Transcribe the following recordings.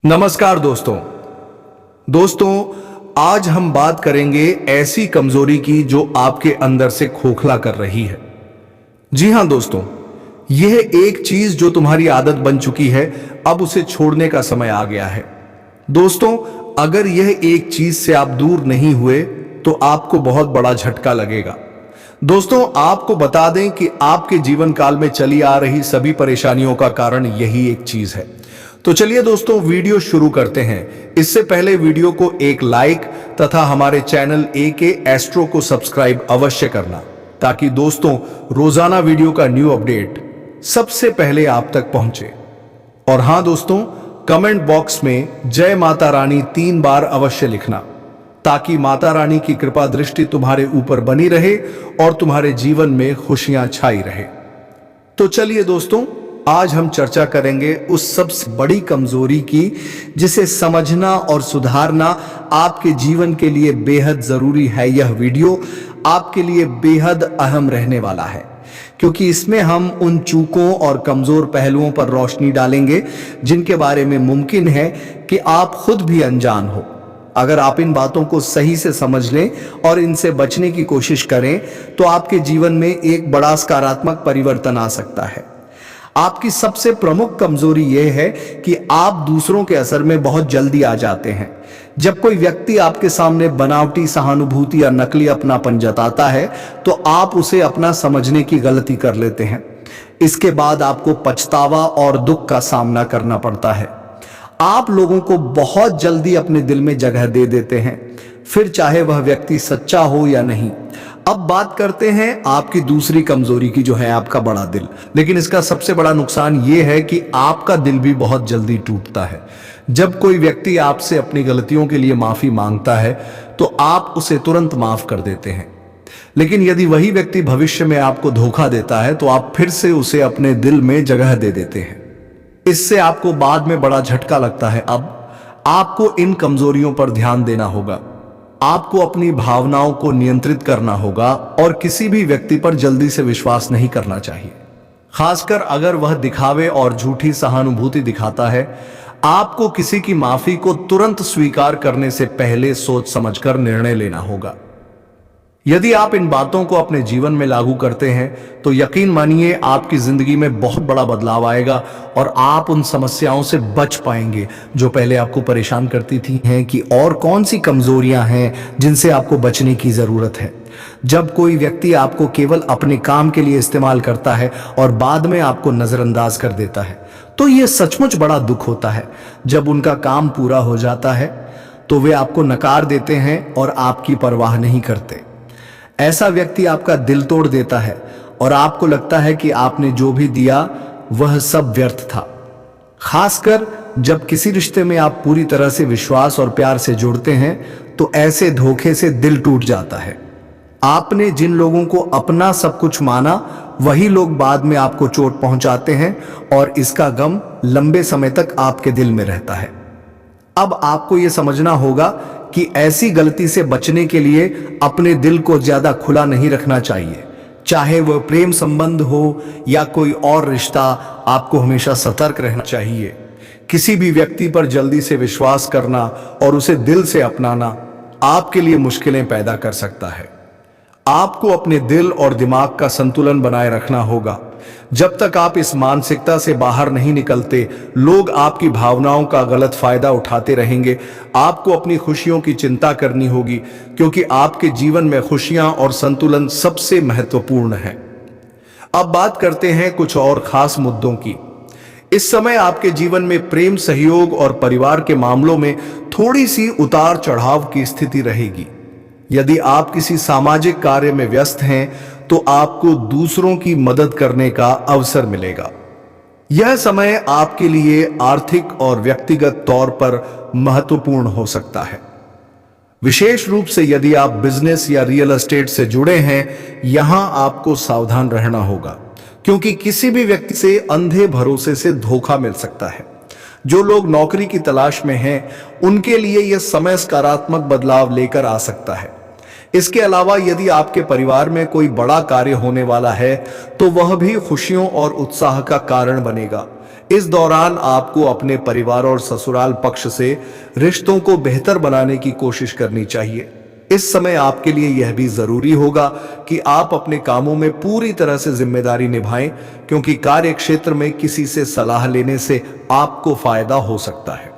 नमस्कार दोस्तों आज हम बात करेंगे ऐसी कमजोरी की जो आपके अंदर से खोखला कर रही है। जी हां दोस्तों, यह एक चीज जो तुम्हारी आदत बन चुकी है, अब उसे छोड़ने का समय आ गया है। दोस्तों, अगर यह एक चीज से आप दूर नहीं हुए तो आपको बहुत बड़ा झटका लगेगा। दोस्तों, आपको बता दें कि आपके जीवन काल में चली आ रही सभी परेशानियों का कारण यही एक चीज है। तो चलिए दोस्तों, वीडियो शुरू करते हैं। इससे पहले वीडियो को एक लाइक तथा हमारे चैनल AK एस्ट्रो को सब्सक्राइब अवश्य करना, ताकि दोस्तों रोजाना वीडियो का न्यू अपडेट सबसे पहले आप तक पहुंचे। और हां दोस्तों, कमेंट बॉक्स में जय माता रानी 3 बार अवश्य लिखना, ताकि माता रानी की कृपा दृष्टि तुम्हारे ऊपर बनी रहे और तुम्हारे जीवन में खुशियां छाई रहे। तो चलिए दोस्तों, आज हम चर्चा करेंगे उस सबसे बड़ी कमजोरी की जिसे समझना और सुधारना आपके जीवन के लिए बेहद जरूरी है। यह वीडियो आपके लिए बेहद अहम रहने वाला है, क्योंकि इसमें हम उन चूकों और कमजोर पहलुओं पर रोशनी डालेंगे जिनके बारे में मुमकिन है कि आप खुद भी अनजान हो। अगर आप इन बातों को सही से समझ लें और इनसे बचने की कोशिश करें तो आपके जीवन में एक बड़ा सकारात्मक परिवर्तन आ सकता है। आपकी सबसे प्रमुख कमजोरी यह है कि आप दूसरों के असर में बहुत जल्दी आ जाते हैं। जब कोई व्यक्ति आपके सामने बनावटी सहानुभूति या नकली अपनापन जताता है तो आप उसे अपना समझने की गलती कर लेते हैं। इसके बाद आपको पछतावा और दुख का सामना करना पड़ता है। आप लोगों को बहुत जल्दी अपने दिल में जगह दे देते हैं, फिर चाहे वह व्यक्ति सच्चा हो या नहीं। अब बात करते हैं आपकी दूसरी कमजोरी की, जो है आपका बड़ा दिल। लेकिन इसका सबसे बड़ा नुकसान यह है कि आपका दिल भी बहुत जल्दी टूटता है। जब कोई व्यक्ति आपसे अपनी गलतियों के लिए माफी मांगता है तो आप उसे तुरंत माफ कर देते हैं, लेकिन यदि वही व्यक्ति भविष्य में आपको धोखा देता है तो आप फिर से उसे अपने दिल में जगह दे देते हैं। इससे आपको बाद में बड़ा झटका लगता है। अब आपको इन कमजोरियों पर ध्यान देना होगा। आपको अपनी भावनाओं को नियंत्रित करना होगा और किसी भी व्यक्ति पर जल्दी से विश्वास नहीं करना चाहिए, खासकर अगर वह दिखावे और झूठी सहानुभूति दिखाता है। आपको किसी की माफी को तुरंत स्वीकार करने से पहले सोच समझकर निर्णय लेना होगा। यदि आप इन बातों को अपने जीवन में लागू करते हैं तो यकीन मानिए आपकी जिंदगी में बहुत बड़ा बदलाव आएगा और आप उन समस्याओं से बच पाएंगे जो पहले आपको परेशान करती थी। हैं कि और कौन सी कमजोरियां हैं जिनसे आपको बचने की जरूरत है। जब कोई व्यक्ति आपको केवल अपने काम के लिए इस्तेमाल करता है और बाद में आपको नजरअंदाज कर देता है तो यह सचमुच बड़ा दुख होता है। जब उनका काम पूरा हो जाता है तो वे आपको नकार देते हैं और आपकी परवाह नहीं करते। ऐसा व्यक्ति आपका दिल तोड़ देता है और आपको लगता है कि आपने जो भी दिया वह सब व्यर्थ था। खासकर जब किसी रिश्ते में आप पूरी तरह से विश्वास और प्यार से जुड़ते हैं तो ऐसे धोखे से दिल टूट जाता है। आपने जिन लोगों को अपना सब कुछ माना वही लोग बाद में आपको चोट पहुंचाते हैं और इसका गम लंबे समय तक आपके दिल में रहता है। अब आपको यह समझना होगा कि ऐसी गलती से बचने के लिए अपने दिल को ज्यादा खुला नहीं रखना चाहिए। चाहे वह प्रेम संबंध हो या कोई और रिश्ता, आपको हमेशा सतर्क रहना चाहिए। किसी भी व्यक्ति पर जल्दी से विश्वास करना और उसे दिल से अपनाना आपके लिए मुश्किलें पैदा कर सकता है। आपको अपने दिल और दिमाग का संतुलन बनाए रखना होगा। जब तक आप इस मानसिकता से बाहर नहीं निकलते, लोग आपकी भावनाओं का गलत फायदा उठाते रहेंगे। आपको अपनी खुशियों की चिंता करनी होगी, क्योंकि आपके जीवन में खुशियां और संतुलन सबसे महत्वपूर्ण है। अब बात करते हैं कुछ और खास मुद्दों की। इस समय आपके जीवन में प्रेम, सहयोग और परिवार के मामलों में थोड़ी सी उतार चढ़ाव की स्थिति रहेगी। यदि आप किसी सामाजिक कार्य में व्यस्त हैं तो आपको दूसरों की मदद करने का अवसर मिलेगा। यह समय आपके लिए आर्थिक और व्यक्तिगत तौर पर महत्वपूर्ण हो सकता है। विशेष रूप से यदि आप बिजनेस या रियल एस्टेट से जुड़े हैं, यहां आपको सावधान रहना होगा, क्योंकि किसी भी व्यक्ति से अंधे भरोसे से धोखा मिल सकता है। जो लोग नौकरी की तलाश में हैं, उनके लिए यह समय सकारात्मक बदलाव लेकर आ सकता है। इसके अलावा यदि आपके परिवार में कोई बड़ा कार्य होने वाला है तो वह भी खुशियों और उत्साह का कारण बनेगा। इस दौरान आपको अपने परिवार और ससुराल पक्ष से रिश्तों को बेहतर बनाने की कोशिश करनी चाहिए। इस समय आपके लिए यह भी जरूरी होगा कि आप अपने कामों में पूरी तरह से जिम्मेदारी निभाएं, क्योंकि कार्य क्षेत्र में किसी से सलाह लेने से आपको फायदा हो सकता है।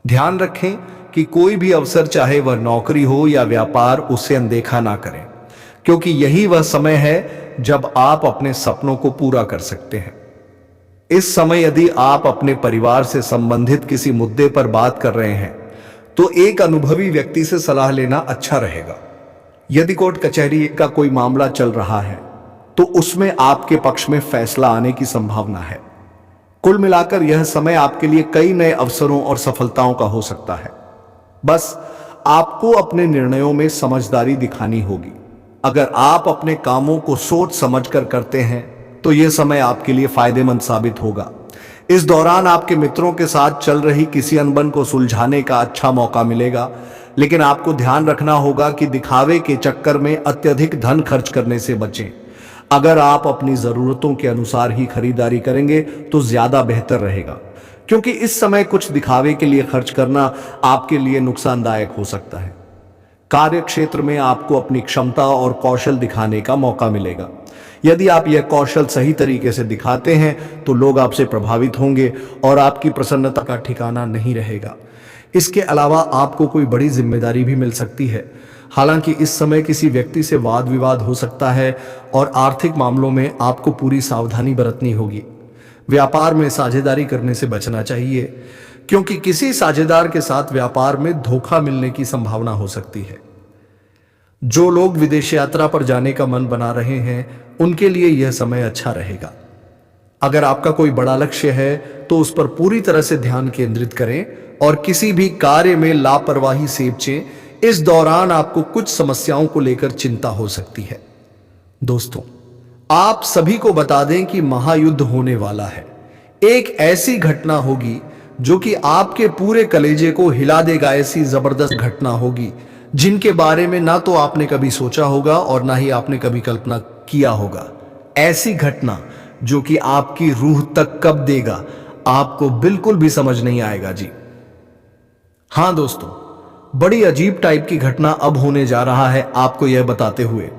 ध्यान रखें कि कोई भी अवसर, चाहे वह नौकरी हो या व्यापार, उसे अनदेखा ना करें, क्योंकि यही वह समय है जब आप अपने सपनों को पूरा कर सकते हैं। इस समय यदि आप अपने परिवार से संबंधित किसी मुद्दे पर बात कर रहे हैं तो एक अनुभवी व्यक्ति से सलाह लेना अच्छा रहेगा। यदि कोर्ट कचहरी का कोई मामला चल रहा है तो उसमें आपके पक्ष में फैसला आने की संभावना है। कुल मिलाकर यह समय आपके लिए कई नए अवसरों और सफलताओं का हो सकता है। बस आपको अपने निर्णयों में समझदारी दिखानी होगी। अगर आप अपने कामों को सोच समझकर करते हैं तो यह समय आपके लिए फायदेमंद साबित होगा। इस दौरान आपके मित्रों के साथ चल रही किसी अनबन को सुलझाने का अच्छा मौका मिलेगा, लेकिन आपको ध्यान रखना होगा कि दिखावे के चक्कर में अत्यधिक धन खर्च करने से बचें। अगर आप अपनी जरूरतों के अनुसार ही खरीदारी करेंगे तो ज्यादा बेहतर रहेगा, क्योंकि इस समय कुछ दिखावे के लिए खर्च करना आपके लिए नुकसानदायक हो सकता है। कार्य क्षेत्र में आपको अपनी क्षमता और कौशल दिखाने का मौका मिलेगा। यदि आप यह कौशल सही तरीके से दिखाते हैं तो लोग आपसे प्रभावित होंगे और आपकी प्रसन्नता का ठिकाना नहीं रहेगा। इसके अलावा आपको कोई बड़ी जिम्मेदारी भी मिल सकती है। हालांकि इस समय किसी व्यक्ति से वाद विवाद हो सकता है और आर्थिक मामलों में आपको पूरी सावधानी बरतनी होगी। व्यापार में साझेदारी करने से बचना चाहिए, क्योंकि किसी साझेदार के साथ व्यापार में धोखा मिलने की संभावना हो सकती है। जो लोग विदेश यात्रा पर जाने का मन बना रहे हैं उनके लिए यह समय अच्छा रहेगा। अगर आपका कोई बड़ा लक्ष्य है तो उस पर पूरी तरह से ध्यान केंद्रित करें और किसी भी कार्य में लापरवाही से बचें। इस दौरान आपको कुछ समस्याओं को लेकर चिंता हो सकती है। दोस्तों, आप सभी को बता दें कि महायुद्ध होने वाला है। एक ऐसी घटना होगी जो कि आपके पूरे कलेजे को हिला देगा। ऐसी जबरदस्त घटना होगी जिनके बारे में ना तो आपने कभी सोचा होगा और ना ही आपने कभी कल्पना किया होगा। ऐसी घटना जो कि आपकी रूह तक कब देगा, आपको बिल्कुल भी समझ नहीं आएगा जी। हां दोस्तों, बड़ी अजीब टाइप की घटना अब होने जा रहा है। आपको यह बताते हुए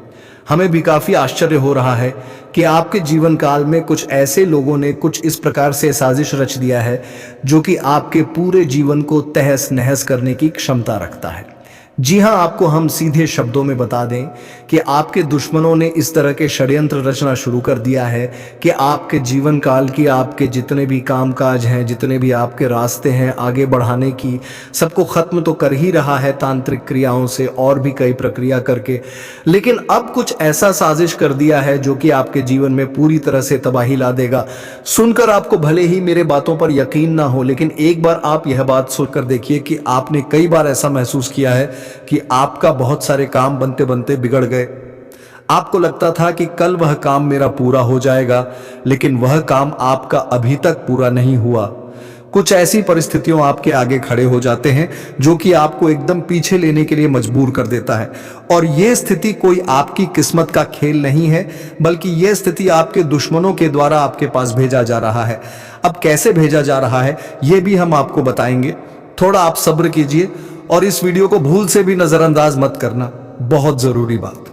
हमें भी काफी आश्चर्य हो रहा है कि आपके जीवन काल में कुछ ऐसे लोगों ने कुछ इस प्रकार से साजिश रच दिया है जो कि आपके पूरे जीवन को तहस नहस करने की क्षमता रखता है। जी हां, आपको हम सीधे शब्दों में बता दें कि आपके दुश्मनों ने इस तरह के षड्यंत्र रचना शुरू कर दिया है कि आपके जीवन काल की, आपके जितने भी कामकाज हैं, जितने भी आपके रास्ते हैं आगे बढ़ाने की, सबको खत्म तो कर ही रहा है तांत्रिक क्रियाओं से और भी कई प्रक्रिया करके, लेकिन अब कुछ ऐसा साजिश कर दिया है जो कि आपके जीवन में पूरी तरह से तबाही ला देगा। सुनकर आपको भले ही मेरे बातों पर यकीन ना हो, लेकिन एक बार आप यह बात सोचकर देखिए कि आपने कई बार ऐसा महसूस किया है कि आपका बहुत सारे काम बनते बनते बिगड़ गए। आपको लगता था कि कल वह काम मेरा पूरा हो जाएगा, लेकिन वह काम आपका अभी तक पूरा नहीं हुआ। कुछ ऐसी परिस्थितियों आपके आगे खड़े हो जाते हैं जो कि आपको एकदम पीछे लेने के लिए मजबूर कर देता है। और यह स्थिति कोई आपकी किस्मत का खेल नहीं है, बल्कि यह स्थिति आपके दुश्मनों के द्वारा आपके पास भेजा जा रहा है। अब कैसे भेजा जा रहा है यह भी हम आपको बताएंगे। थोड़ा आप सब्र कीजिए और इस वीडियो को भूल से भी नजरअंदाज मत करना, बहुत जरूरी बात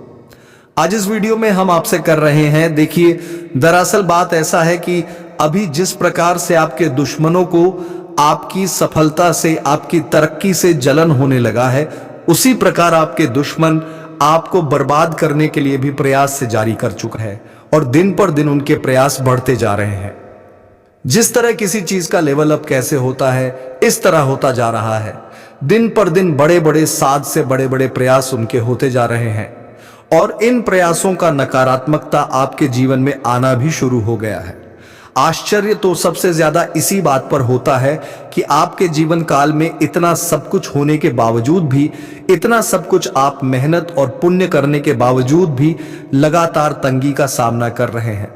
आज इस वीडियो में हम आपसे कर रहे हैं। देखिए, दरअसल बात ऐसा है कि अभी जिस प्रकार से आपके दुश्मनों को आपकी सफलता से, आपकी तरक्की से जलन होने लगा है, उसी प्रकार आपके दुश्मन आपको बर्बाद करने के लिए भी प्रयास से जारी कर चुका है और दिन पर दिन उनके प्रयास बढ़ते जा रहे हैं। जिस तरह किसी चीज का लेवल अप कैसे होता है, इस तरह होता जा रहा है। दिन पर दिन बड़े बड़े साध से बड़े बड़े प्रयास उनके होते जा रहे हैं और इन प्रयासों का नकारात्मकता आपके जीवन में आना भी शुरू हो गया है। आश्चर्य तो सबसे ज्यादा इसी बात पर होता है कि आपके जीवन काल में इतना सब कुछ होने के बावजूद भी, इतना सब कुछ आप मेहनत और पुण्य करने के बावजूद भी लगातार तंगी का सामना कर रहे हैं।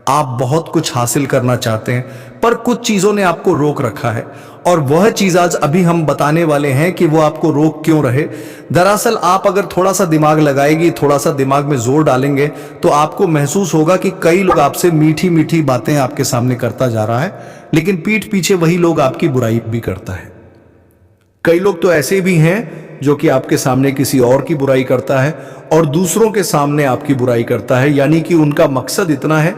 आप बहुत कुछ हासिल करना चाहते हैं पर कुछ चीजों ने आपको रोक रखा है और वह चीज आज अभी हम बताने वाले हैं कि वो आपको रोक क्यों रहे। दरअसल आप अगर थोड़ा सा दिमाग लगाएगी, थोड़ा सा दिमाग में जोर डालेंगे तो आपको महसूस होगा कि कई लोग आपसे मीठी मीठी बातें आपके सामने करता जा रहा है, लेकिन पीठ पीछे वही लोग आपकी बुराई भी करता है। कई लोग तो ऐसे भी हैं जो कि आपके सामने किसी और की बुराई करता है और दूसरों के सामने आपकी बुराई करता है, यानी कि उनका मकसद इतना है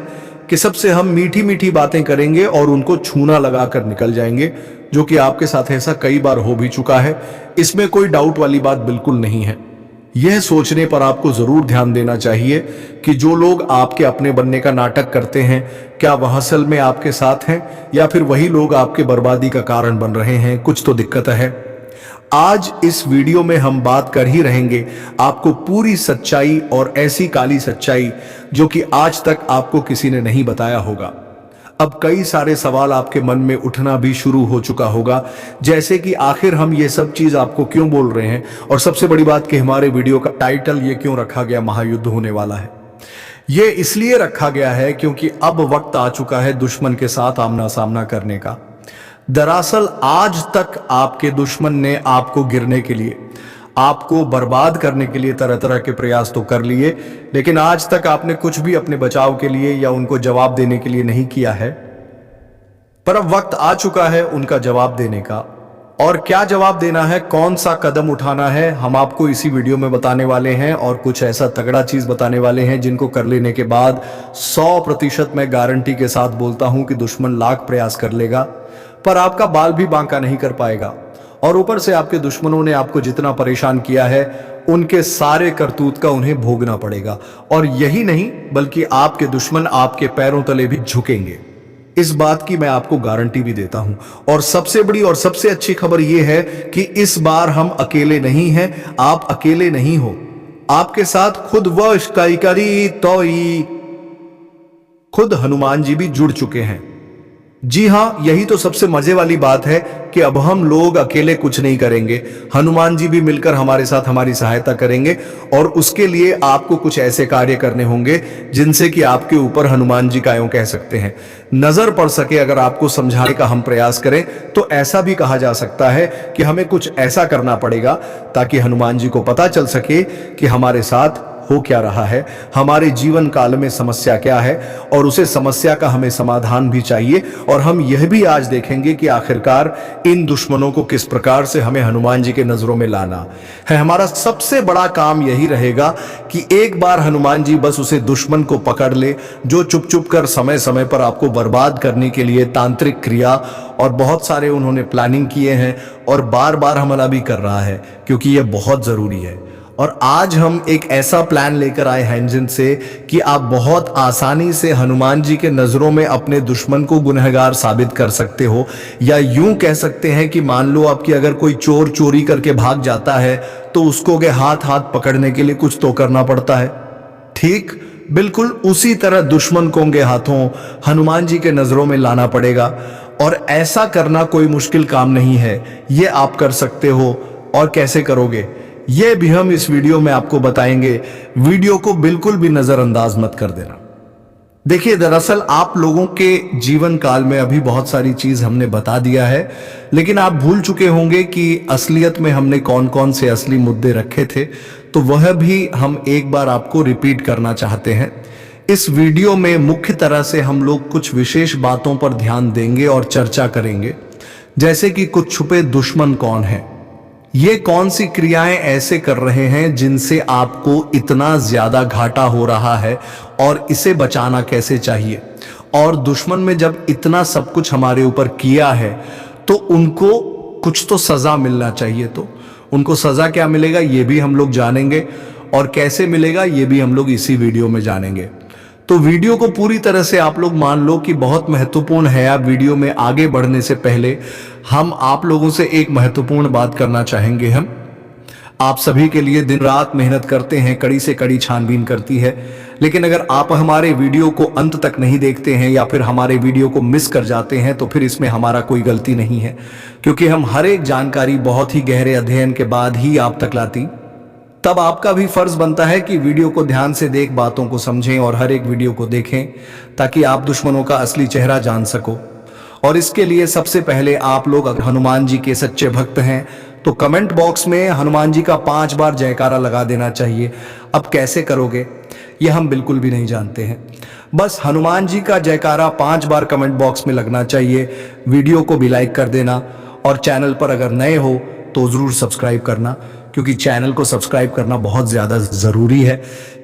कि सबसे हम मीठी मीठी बातें करेंगे और उनको छूना लगाकर निकल जाएंगे, जो कि आपके साथ ऐसा कई बार हो भी चुका है। इसमें कोई डाउट वाली बात बिल्कुल नहीं है। यह सोचने पर आपको जरूर ध्यान देना चाहिए कि जो लोग आपके अपने बनने का नाटक करते हैं, क्या वह असल में आपके साथ हैं या फिर वही लोग आपके बर्बादी का कारण बन रहे हैं। कुछ तो दिक्कत है। आज इस वीडियो में हम बात कर ही रहेंगे आपको पूरी सच्चाई, और ऐसी काली सच्चाई जो कि आज तक आपको किसी ने नहीं बताया होगा। अब कई सारे सवाल आपके मन में उठना भी शुरू हो चुका होगा, जैसे कि आखिर हम ये सब चीज आपको क्यों बोल रहे हैं, और सबसे बड़ी बात कि हमारे वीडियो का टाइटल ये क्यों रखा गया, महायुद्ध होने वाला है। ये इसलिए रखा गया है क्योंकि अब वक्त आ चुका है दुश्मन के साथ आमना सामना करने का। दरअसल आज तक आपके दुश्मन ने आपको गिरने के लिए, आपको बर्बाद करने के लिए तरह तरह के प्रयास तो कर लिए, लेकिन आज तक आपने कुछ भी अपने बचाव के लिए या उनको जवाब देने के लिए नहीं किया है। पर अब वक्त आ चुका है उनका जवाब देने का। और क्या जवाब देना है, कौन सा कदम उठाना है, हम आपको इसी वीडियो में बताने वाले हैं। और कुछ ऐसा तगड़ा चीज बताने वाले हैं जिनको कर लेने के बाद 100% मैं गारंटी के साथ बोलता हूं कि दुश्मन लाख प्रयास कर लेगा पर आपका बाल भी बांका नहीं कर पाएगा। और ऊपर से आपके दुश्मनों ने आपको जितना परेशान किया है, उनके सारे करतूत का उन्हें भोगना पड़ेगा। और यही नहीं, बल्कि आपके दुश्मन आपके पैरों तले भी झुकेंगे। इस बात की मैं आपको गारंटी भी देता हूं। और सबसे बड़ी और सबसे अच्छी खबर यह है कि इस बार हम अकेले नहीं हैं। आप अकेले नहीं हो, आपके साथ खुद वश कई तोई खुद हनुमान जी भी जुड़ चुके हैं। जी हां, यही तो सबसे मजे वाली बात है कि अब हम लोग अकेले कुछ नहीं करेंगे, हनुमान जी भी मिलकर हमारे साथ हमारी सहायता करेंगे। और उसके लिए आपको कुछ ऐसे कार्य करने होंगे जिनसे कि आपके ऊपर हनुमान जी का यूं कह सकते हैं नजर पड़ सके। अगर आपको समझाने का हम प्रयास करें तो ऐसा भी कहा जा सकता है कि हमें कुछ ऐसा करना पड़ेगा ताकि हनुमान जी को पता चल सके कि हमारे साथ हो क्या रहा है, हमारे जीवन काल में समस्या क्या है, और उसे समस्या का हमें समाधान भी चाहिए। और हम यह भी आज देखेंगे कि आखिरकार इन दुश्मनों को किस प्रकार से हमें हनुमान जी के नजरों में लाना है। हमारा सबसे बड़ा काम यही रहेगा कि एक बार हनुमान जी बस उसे दुश्मन को पकड़ ले जो चुप चुप कर समय समय पर आपको बर्बाद करने के लिए तांत्रिक क्रिया और बहुत सारे उन्होंने प्लानिंग किए हैं और बार बार हमला भी कर रहा है, क्योंकि यह बहुत जरूरी है। और आज हम एक ऐसा प्लान लेकर आए हैं जिनसे कि आप बहुत आसानी से हनुमान जी के नजरों में अपने दुश्मन को गुनहगार साबित कर सकते हो। या यूं कह सकते हैं कि मान लो आपकी अगर कोई चोर चोरी करके भाग जाता है तो उसको के हाथ हाथ पकड़ने के लिए कुछ तो करना पड़ता है। ठीक बिल्कुल उसी तरह दुश्मन को उनके हाथों हनुमान जी के नजरों में लाना पड़ेगा। और ऐसा करना कोई मुश्किल काम नहीं है, ये आप कर सकते हो। और कैसे करोगे ये भी हम इस वीडियो में आपको बताएंगे। वीडियो को बिल्कुल भी नजरअंदाज मत कर देना। देखिए, दरअसल आप लोगों के जीवन काल में अभी बहुत सारी चीज हमने बता दिया है, लेकिन आप भूल चुके होंगे कि असलियत में हमने कौन कौन से असली मुद्दे रखे थे, तो वह भी हम एक बार आपको रिपीट करना चाहते हैं। इस वीडियो में मुख्य तरह से हम लोग कुछ विशेष बातों पर ध्यान देंगे और चर्चा करेंगे, जैसे कि कुछ छुपे दुश्मन कौन है, ये कौन सी क्रियाएं ऐसे कर रहे हैं जिनसे आपको इतना ज्यादा घाटा हो रहा है और इसे बचाना कैसे चाहिए। और दुश्मन में जब इतना सब कुछ हमारे ऊपर किया है तो उनको कुछ तो सजा मिलना चाहिए। तो उनको सजा क्या मिलेगा ये भी हम लोग जानेंगे, और कैसे मिलेगा ये भी हम लोग इसी वीडियो में जानेंगे। तो वीडियो को पूरी तरह से आप लोग मान लो कि बहुत महत्वपूर्ण है। आप वीडियो में आगे बढ़ने से पहले हम आप लोगों से एक महत्वपूर्ण बात करना चाहेंगे। हम आप सभी के लिए दिन रात मेहनत करते हैं, कड़ी से कड़ी छानबीन करती है, लेकिन अगर आप हमारे वीडियो को अंत तक नहीं देखते हैं या फिर हमारे वीडियो को मिस कर जाते हैं तो फिर इसमें हमारा कोई गलती नहीं है, क्योंकि हम हर एक जानकारी बहुत ही गहरे अध्ययन के बाद ही आप तक लाती। तब आपका भी फर्ज बनता है कि वीडियो को ध्यान से देख बातों को समझें और हर एक वीडियो को देखें ताकि आप दुश्मनों का असली चेहरा जान सको। और इसके लिए सबसे पहले आप लोग अगर हनुमान जी के सच्चे भक्त हैं तो कमेंट बॉक्स में हनुमान जी का 5 बार जयकारा लगा देना चाहिए। अब कैसे करोगे ये हम बिल्कुल भी नहीं जानते हैं। बस हनुमान जी का जयकारा 5 बार कमेंट बॉक्स में लगना चाहिए। वीडियो को भी लाइक कर देना और चैनल पर अगर नए हो तो ज़रूर सब्सक्राइब करना, क्योंकि चैनल को सब्सक्राइब करना बहुत ज़्यादा ज़रूरी है।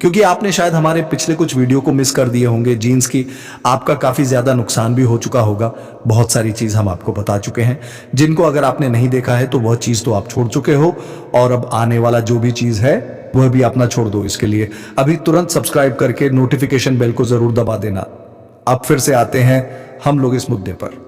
क्योंकि आपने शायद हमारे पिछले कुछ वीडियो को मिस कर दिए होंगे जीन्स की, आपका काफ़ी ज़्यादा नुकसान भी हो चुका होगा। बहुत सारी चीज़ हम आपको बता चुके हैं, जिनको अगर आपने नहीं देखा है तो वह चीज़ तो आप छोड़ चुके हो, और अब आने वाला जो भी चीज़ है वह भी अपना छोड़ दो। इसके लिए अभी तुरंत सब्सक्राइब करके नोटिफिकेशन बेल को ज़रूर दबा देना। अब फिर से आते हैं हम लोग इस मुद्दे पर।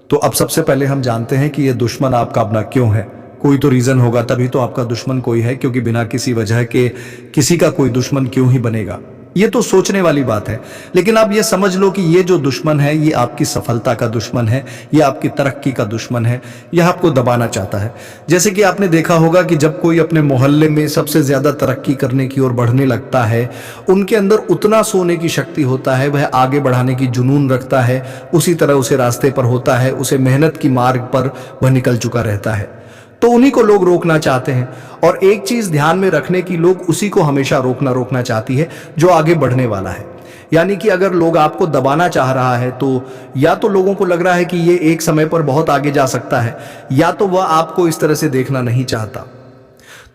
तो अब सबसे पहले हम जानते हैं कि यह दुश्मन आपका अपना क्यों है। कोई तो रीजन होगा, तभी तो आपका दुश्मन कोई है, क्योंकि बिना किसी वजह के किसी का कोई दुश्मन क्यों ही बनेगा। ये तो सोचने वाली बात है। लेकिन आप ये समझ लो कि ये जो दुश्मन है ये आपकी सफलता का दुश्मन है, ये आपकी तरक्की का दुश्मन है, यह आपको दबाना चाहता है। जैसे कि आपने देखा होगा कि जब कोई अपने मोहल्ले में सबसे ज्यादा तरक्की करने की ओर बढ़ने लगता है, उनके अंदर उतना सोने की शक्ति होता है, वह आगे बढ़ाने की जुनून रखता है, उसी तरह उसे रास्ते पर होता है, उसे मेहनत की मार्ग पर वह निकल चुका रहता है। तो उन्हीं को लोग रोकना चाहते हैं। और एक चीज ध्यान में रखने की, लोग उसी को हमेशा रोकना चाहती है जो आगे बढ़ने वाला है। यानी कि अगर लोग आपको दबाना चाह रहा है तो या तो लोगों को लग रहा है कि ये एक समय पर बहुत आगे जा सकता है, या तो वह आपको इस तरह से देखना नहीं चाहता।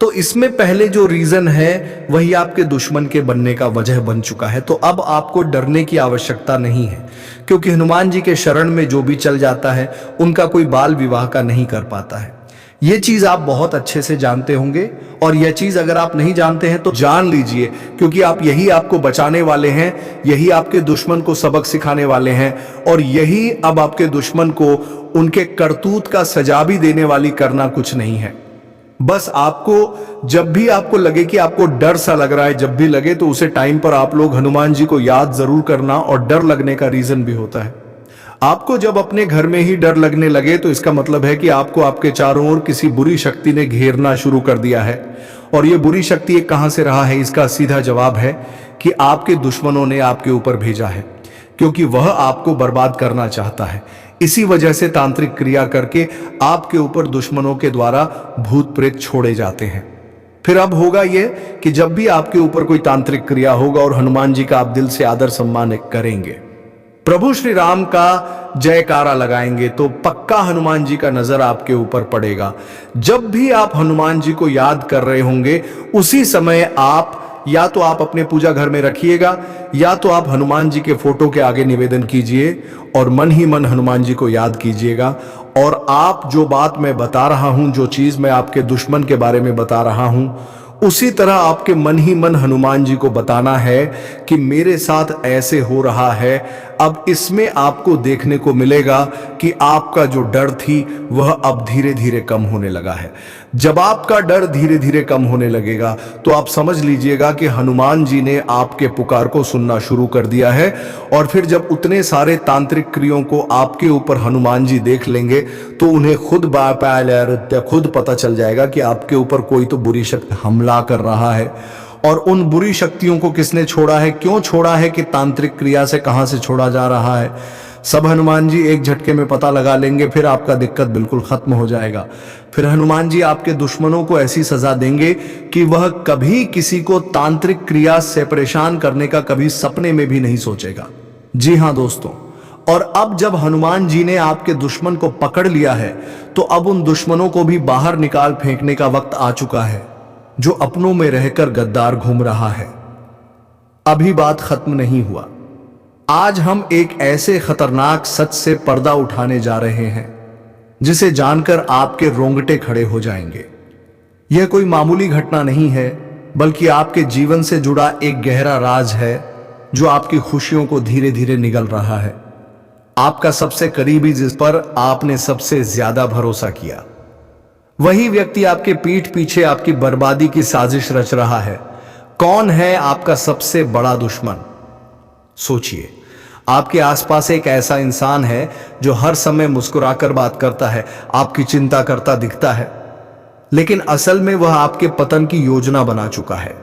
तो इसमें पहले जो रीजन है वही आपके दुश्मन के बनने का वजह बन चुका है। तो अब आपको डरने की आवश्यकता नहीं है, क्योंकि हनुमान जी के शरण में जो भी चल जाता है उनका कोई बाल विवाह का नहीं कर पाता है। ये चीज आप बहुत अच्छे से जानते होंगे, और यह चीज अगर आप नहीं जानते हैं तो जान लीजिए, क्योंकि आप यही आपको बचाने वाले हैं, यही आपके दुश्मन को सबक सिखाने वाले हैं, और यही अब आपके दुश्मन को उनके करतूत का सजा भी देने वाली करना कुछ नहीं है। बस आपको जब भी आपको लगे कि आपको डर सा लग रहा है, जब भी लगे तो उसे टाइम पर आप लोग हनुमान जी को याद जरूर करना। और डर लगने का रीजन भी होता है, आपको जब अपने घर में ही डर लगने लगे तो इसका मतलब है कि आपको आपके चारों ओर किसी बुरी शक्ति ने घेरना शुरू कर दिया है। और ये बुरी शक्ति कहां से रहा है, इसका सीधा जवाब है कि आपके दुश्मनों ने आपके ऊपर भेजा है, क्योंकि वह आपको बर्बाद करना चाहता है। इसी वजह से तांत्रिक क्रिया करके आपके ऊपर दुश्मनों के द्वारा भूत प्रेत छोड़े जाते हैं। फिर अब होगा यह कि जब भी आपके ऊपर कोई तांत्रिक क्रिया होगा और हनुमान जी का आप दिल से आदर सम्मान करेंगे, प्रभु श्री राम का जयकारा लगाएंगे, तो पक्का हनुमान जी का नजर आपके ऊपर पड़ेगा। जब भी आप हनुमान जी को याद कर रहे होंगे, उसी समय आप या तो आप अपने पूजा घर में रखिएगा, या तो आप हनुमान जी के फोटो के आगे निवेदन कीजिए और मन ही मन हनुमान जी को याद कीजिएगा। और आप जो बात मैं बता रहा हूं, जो चीज मैं आपके दुश्मन के बारे में बता रहा हूं, उसी तरह आपके मन ही मन हनुमान जी को बताना है कि मेरे साथ ऐसे हो रहा है। अब इसमें आपको देखने को मिलेगा कि आपका जो डर थी वह अब धीरे धीरे कम होने लगा है। जब आपका डर धीरे धीरे कम होने लगेगा तो आप समझ लीजिएगा कि हनुमान जी ने आपके पुकार को सुनना शुरू कर दिया है। और फिर जब उतने सारे तांत्रिक क्रियों को आपके ऊपर हनुमान जी देख लेंगे तो उन्हें खुद पता चल जाएगा कि आपके ऊपर कोई तो बुरी शक्ति हमला कर रहा है। और उन बुरी शक्तियों को किसने छोड़ा है, क्यों छोड़ा है, कि तांत्रिक क्रिया से कहां से छोड़ा जा रहा है, सब हनुमान जी एक झटके में पता लगा लेंगे। फिर आपका दिक्कत बिल्कुल खत्म हो जाएगा। फिर हनुमान जी आपके दुश्मनों को ऐसी सजा देंगे कि वह कभी किसी को तांत्रिक क्रिया से परेशान करने का कभी सपने में भी नहीं सोचेगा। जी हां दोस्तों, और अब जब हनुमान जी ने आपके दुश्मन को पकड़ लिया है तो अब उन दुश्मनों को भी बाहर निकाल फेंकने का वक्त आ चुका है, जो अपनों में रहकर गद्दार घूम रहा है। अभी बात खत्म नहीं हुआ। आज हम एक ऐसे खतरनाक सच से पर्दा उठाने जा रहे हैं जिसे जानकर आपके रोंगटे खड़े हो जाएंगे। यह कोई मामूली घटना नहीं है, बल्कि आपके जीवन से जुड़ा एक गहरा राज है जो आपकी खुशियों को धीरे धीरे निगल रहा है। आपका सबसे करीबी, जिस पर आपने सबसे ज्यादा भरोसा किया, वही व्यक्ति आपके पीठ पीछे आपकी बर्बादी की साजिश रच रहा है। कौन है आपका सबसे बड़ा दुश्मन? सोचिए, आपके आसपास एक ऐसा इंसान है जो हर समय मुस्कुराकर बात करता है, आपकी चिंता करता दिखता है, लेकिन असल में वह आपके पतन की योजना बना चुका है।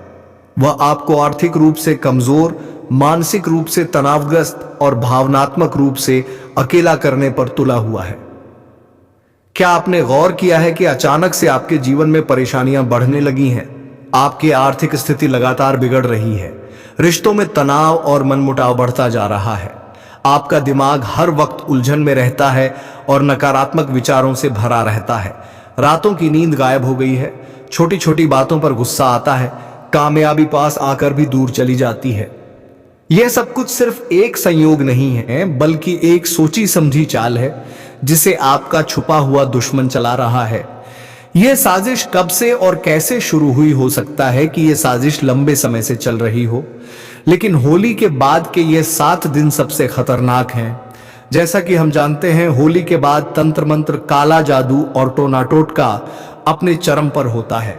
वह आपको आर्थिक रूप से कमजोर, मानसिक रूप से तनावग्रस्त और भावनात्मक रूप से अकेला करने पर तुला हुआ है। क्या आपने गौर किया है कि अचानक से आपके जीवन में परेशानियां बढ़ने लगी हैं? आपकी आर्थिक स्थिति लगातार बिगड़ रही है, रिश्तों में तनाव और मनमुटाव बढ़ता जा रहा है। आपका दिमाग हर वक्त उलझन में रहता है और नकारात्मक विचारों से भरा रहता है। रातों की नींद गायब हो गई है। छोटी छोटी बातों पर गुस्सा आता है। कामयाबी पास आकर भी दूर चली जाती है। यह सब कुछ सिर्फ एक संयोग नहीं है, बल्कि एक सोची समझी चाल है जिसे आपका छुपा हुआ दुश्मन चला रहा है। यह साजिश कब से और कैसे शुरू हुई, हो सकता है कि यह साजिश लंबे समय से चल रही हो, लेकिन होली के बाद के ये 7 दिन सबसे खतरनाक हैं। जैसा कि हम जानते हैं, होली के बाद तंत्र मंत्र, काला जादू और टोना टोटका अपने चरम पर होता है।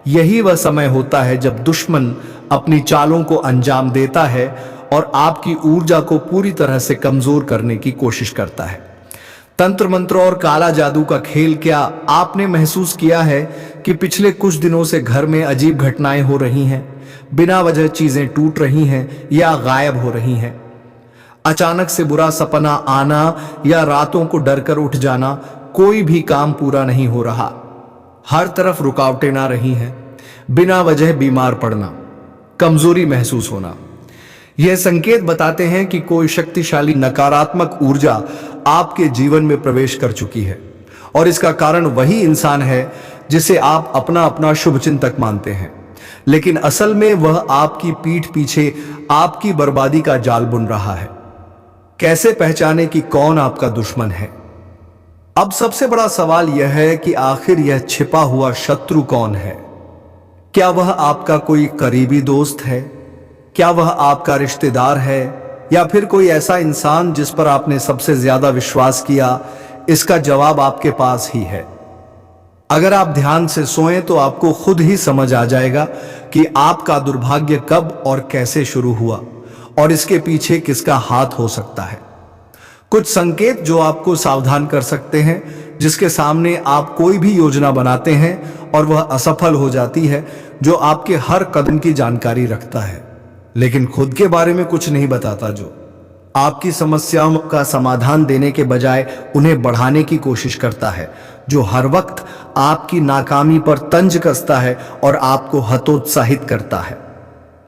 यही वह समय होता है जब दुश्मन अपनी चालों को अंजाम देता है और आपकी ऊर्जा को पूरी तरह से कमजोर करने की कोशिश करता है। तंत्र मंत्र और काला जादू का खेल। क्या आपने महसूस किया है कि पिछले कुछ दिनों से घर में अजीब घटनाएं हो रही हैं? बिना वजह चीजें टूट रही हैं या गायब हो रही हैं। अचानक से बुरा सपना आना या रातों को डर कर उठ जाना। कोई भी काम पूरा नहीं हो रहा। हर तरफ रुकावटें ना रही हैं। बिना वजह बीमार पड़ना, कमजोरी महसूस होना। यह संकेत बताते हैं कि कोई शक्तिशाली नकारात्मक ऊर्जा आपके जीवन में प्रवेश कर चुकी है, और इसका कारण वही इंसान है जिसे आप अपना अपना शुभचिंतक मानते हैं, लेकिन असल में वह आपकी पीठ पीछे आपकी बर्बादी का जाल बुन रहा है। कैसे पहचाने कि कौन आपका दुश्मन है? अब सबसे बड़ा सवाल यह है कि आखिर यह छिपा हुआ शत्रु कौन है? क्या वह आपका कोई करीबी दोस्त है? क्या वह आपका रिश्तेदार है, या फिर कोई ऐसा इंसान जिस पर आपने सबसे ज्यादा विश्वास किया? इसका जवाब आपके पास ही है। अगर आप ध्यान से सोएं तो आपको खुद ही समझ आ जाएगा कि आपका दुर्भाग्य कब और कैसे शुरू हुआ और इसके पीछे किसका हाथ हो सकता है। कुछ संकेत जो आपको सावधान कर सकते हैं, जिसके सामने आप कोई भी योजना बनाते हैं और वह असफल हो जाती है, जो आपके हर कदम की जानकारी रखता है लेकिन खुद के बारे में कुछ नहीं बताता, जो आपकी समस्याओं का समाधान देने के बजाय उन्हें बढ़ाने की कोशिश करता है, जो हर वक्त आपकी नाकामी पर तंज कसता है और आपको हतोत्साहित करता है।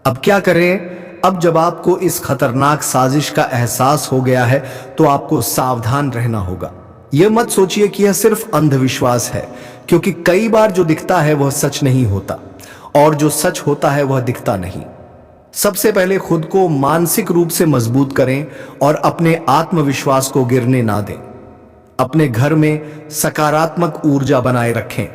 अब क्या करें? अब जब आपको इस खतरनाक साजिश का एहसास हो गया है तो आपको सावधान रहना होगा। यह मत सोचिए कि यह सिर्फ अंधविश्वास है, क्योंकि कई बार जो दिखता है वह सच नहीं होता और जो सच होता है वह दिखता नहीं। सबसे पहले खुद को मानसिक रूप से मजबूत करें और अपने आत्मविश्वास को गिरने ना दें। अपने घर में सकारात्मक ऊर्जा बनाए रखें।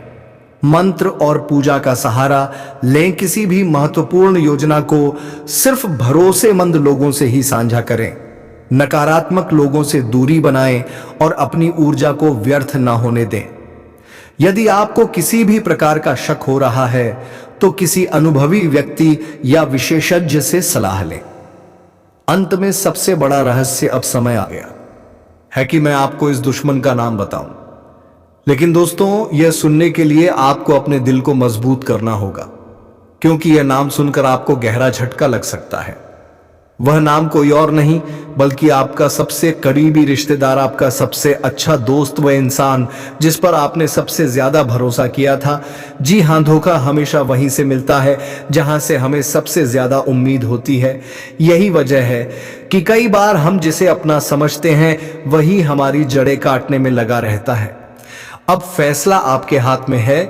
मंत्र और पूजा का सहारा लें। किसी भी महत्वपूर्ण योजना को सिर्फ भरोसेमंद लोगों से ही साझा करें। नकारात्मक लोगों से दूरी बनाएं और अपनी ऊर्जा को व्यर्थ ना होने दें। यदि आपको किसी भी प्रकार का शक हो रहा है तो किसी अनुभवी व्यक्ति या विशेषज्ञ से सलाह लें। अंत में सबसे बड़ा रहस्य अब समय आ गया है कि मैं आपको इस दुश्मन का नाम बताऊं, लेकिन दोस्तों यह सुनने के लिए आपको अपने दिल को मजबूत करना होगा, क्योंकि यह नाम सुनकर आपको गहरा झटका लग सकता है। वह नाम कोई और नहीं बल्कि आपका सबसे करीबी रिश्तेदार, आपका सबसे अच्छा दोस्त, वह इंसान जिस पर आपने सबसे ज्यादा भरोसा किया था। जी हां, धोखा हमेशा वहीं से मिलता है जहां से हमें सबसे ज्यादा उम्मीद होती है। यही वजह है कि कई बार हम जिसे अपना समझते हैं वही हमारी जड़ें काटने में लगा रहता है। अब फैसला आपके हाथ में है।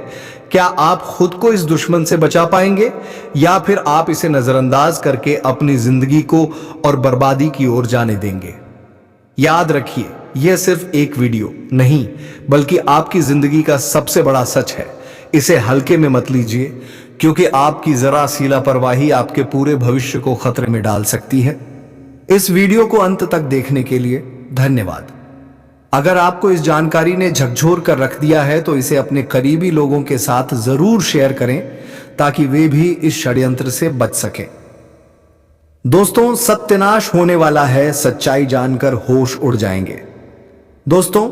क्या आप खुद को इस दुश्मन से बचा पाएंगे या फिर आप इसे नजरअंदाज करके अपनी जिंदगी को और बर्बादी की ओर जाने देंगे? याद रखिए, यह सिर्फ एक वीडियो नहीं बल्कि आपकी जिंदगी का सबसे बड़ा सच है। इसे हल्के में मत लीजिए, क्योंकि आपकी जरा सी लापरवाही आपके पूरे भविष्य को खतरे में डाल सकती है। इस वीडियो को अंत तक देखने के लिए धन्यवाद। अगर आपको इस जानकारी ने झकझोर कर रख दिया है तो इसे अपने करीबी लोगों के साथ जरूर शेयर करें ताकि वे भी इस षड्यंत्र से बच सकें। दोस्तों, सत्यानाश होने वाला है। सच्चाई जानकर होश उड़ जाएंगे। दोस्तों,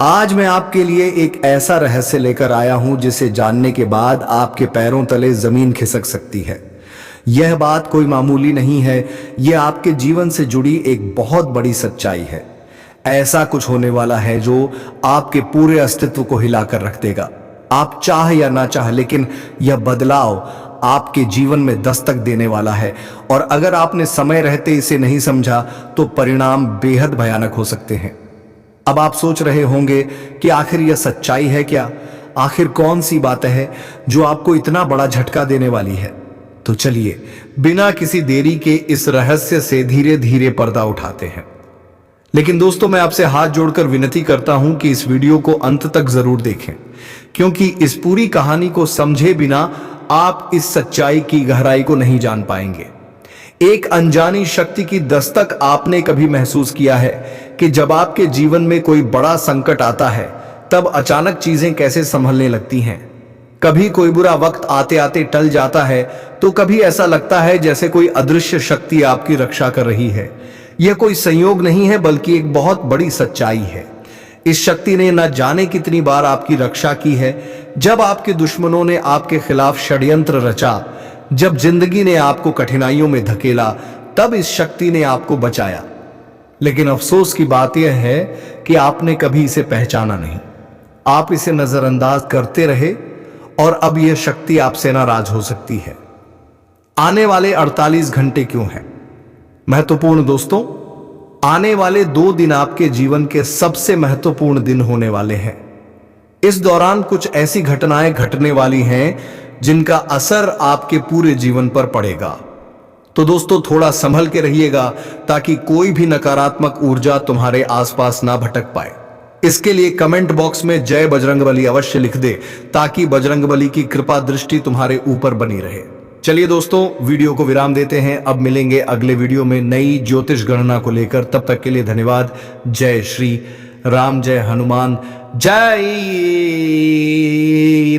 आज मैं आपके लिए एक ऐसा रहस्य लेकर आया हूं जिसे जानने के बाद आपके पैरों तले जमीन खिसक सकती है। यह बात कोई मामूली नहीं है, यह आपके जीवन से जुड़ी एक बहुत बड़ी सच्चाई है। ऐसा कुछ होने वाला है जो आपके पूरे अस्तित्व को हिलाकर रख देगा। आप चाह या ना चाह, लेकिन यह बदलाव आपके जीवन में दस्तक देने वाला है और अगर आपने समय रहते इसे नहीं समझा तो परिणाम बेहद भयानक हो सकते हैं। अब आप सोच रहे होंगे कि आखिर यह सच्चाई है क्या? आखिर कौन सी बात है जो आपको इतना बड़ा झटका देने वाली है? तो चलिए बिना किसी देरी के इस रहस्य से धीरे धीरे पर्दा उठाते हैं। लेकिन दोस्तों, मैं आपसे हाथ जोड़कर विनती करता हूं कि इस वीडियो को अंत तक जरूर देखें, क्योंकि इस पूरी कहानी को समझे बिना आप इस सच्चाई की गहराई को नहीं जान पाएंगे। एक अनजानी शक्ति की दस्तक आपने कभी महसूस किया है कि जब आपके जीवन में कोई बड़ा संकट आता है तब अचानक चीजें कैसे संभलने लगती हैं। कभी कोई बुरा वक्त आते आते टल जाता है तो कभी ऐसा लगता है जैसे कोई अदृश्य शक्ति आपकी रक्षा कर रही है। यह कोई संयोग नहीं है बल्कि एक बहुत बड़ी सच्चाई है। इस शक्ति ने न जाने कितनी बार आपकी रक्षा की है। जब आपके दुश्मनों ने आपके खिलाफ षड्यंत्र रचा, जब जिंदगी ने आपको कठिनाइयों में धकेला, तब इस शक्ति ने आपको बचाया। लेकिन अफसोस की बात यह है कि आपने कभी इसे पहचाना नहीं। आप इसे नजरअंदाज करते रहे और अब यह शक्ति आपसे नाराज हो सकती है। आने वाले 48 घंटे क्यों हैं महत्वपूर्ण दोस्तों? आने वाले 2 दिन आपके जीवन के सबसे महत्वपूर्ण दिन होने वाले हैं। इस दौरान कुछ ऐसी घटनाएं घटने वाली हैं जिनका असर आपके पूरे जीवन पर पड़ेगा। तो दोस्तों, थोड़ा संभल के रहिएगा ताकि कोई भी नकारात्मक ऊर्जा तुम्हारे आसपास ना भटक पाए। इसके लिए कमेंट बॉक्स में जय बजरंगबली अवश्य लिख दे ताकि बजरंगबली की कृपा दृष्टि तुम्हारे ऊपर बनी रहे। चलिए दोस्तों, वीडियो को विराम देते हैं। अब मिलेंगे अगले वीडियो में नई ज्योतिष गणना को लेकर। तब तक के लिए धन्यवाद। जय श्री राम, जय हनुमान, जय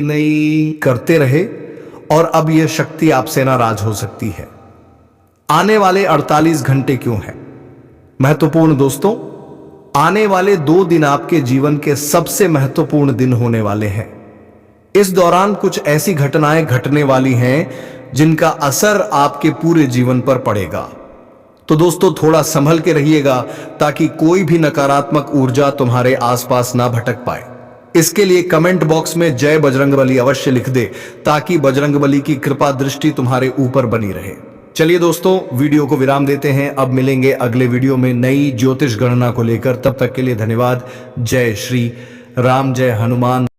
नई करते रहे और अब यह शक्ति आपसे नाराज हो सकती है। आने वाले 48 घंटे क्यों हैं महत्वपूर्ण दोस्तों? आने वाले 2 दिन आपके जीवन के सबसे महत्वपूर्ण दिन होने वाले हैं। इस दौरान कुछ ऐसी घटनाएं घटने वाली हैं जिनका असर आपके पूरे जीवन पर पड़ेगा। तो दोस्तों, थोड़ा संभल के रहिएगा ताकि कोई भी नकारात्मक ऊर्जा तुम्हारे आसपास ना भटक पाए। इसके लिए कमेंट बॉक्स में जय बजरंगबली अवश्य लिख दे ताकि बजरंगबली की कृपा दृष्टि तुम्हारे ऊपर बनी रहे। चलिए दोस्तों, वीडियो को विराम देते हैं। अब मिलेंगे अगले वीडियो में नई ज्योतिष गणना को लेकर। तब तक के लिए धन्यवाद। जय श्री राम, जय हनुमान।